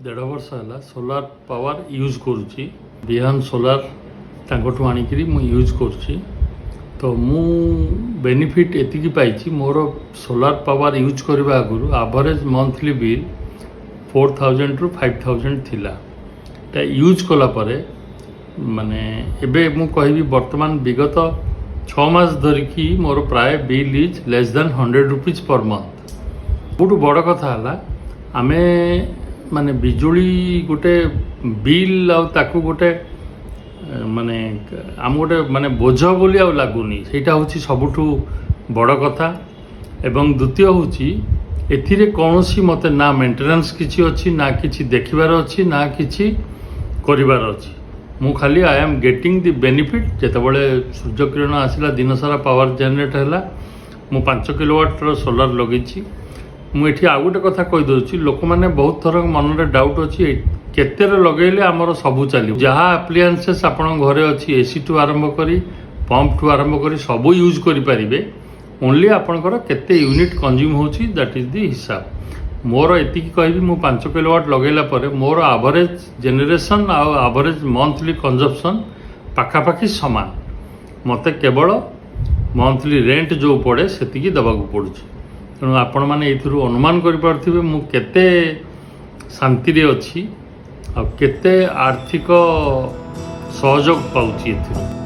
देढ़ वर्ष है सोलार पावर यूज करुच्ची बिहान सोलार तांकठू आनिकी मु यूज करुच्ची तो मु बेनिफिट एतिकी पाइछि मोर सोलार पावर यूज करबा आगुरु एवरेज मंथली बिल 4000 रु 5000 थिला ता यूज कला परे माने एबे मु कहबी वर्तमान विगत 6 मास धरिकी मोर प्राय bill is less than 100 rupees per month. बहुत बड़ कथा हला आमे माने बिजुली गोटे बिल आ ताकू गोटे माने आम गोटे माने बोझ बोली आ लागुनी सेटा होची सबुठू बड़ कथा। एवं द्वितीय होची एथिरे कौनसी मते ना मेंटेनेंस किछि अछि ना किछि देखिबार अछि ना किछि करिबार अछि मु खाली I am getting the benefit जेतेबेले सूर्य किरण आसिला दिन सारा पावर जनरेट हैला मु 5 किलोवाट रो सोलार लगेछि। मु एठी आ गोटे कथा कहि दोछि लोक माने बहुत थर मन रे डाउट अछि केतेरे लगेले हमर सबु चली जहा एप्लायंसेस आपण घरे अछि एसी टू आरंभ करी पंप टू आरंभ करी सबु यूज करि परिबे ओनली आपणकर केते यूनिट कंज्यूम होछि दैट इज द हिसाब। मोर एतिकी कहबी मु 5 किलोवाट लगेला परे मोर एवरेज जनरेशन आ एवरेज मंथली कंजप्शन पाखापाखि समान मते केवल मंथली रेंट जो पड़े सेतिकी दबाकू पड़ुछि। तेणु आपण मैंने ये अनुमान करें मु केते शांति रे अच्छी आ केते आर्थिक सहयोग पाउछि।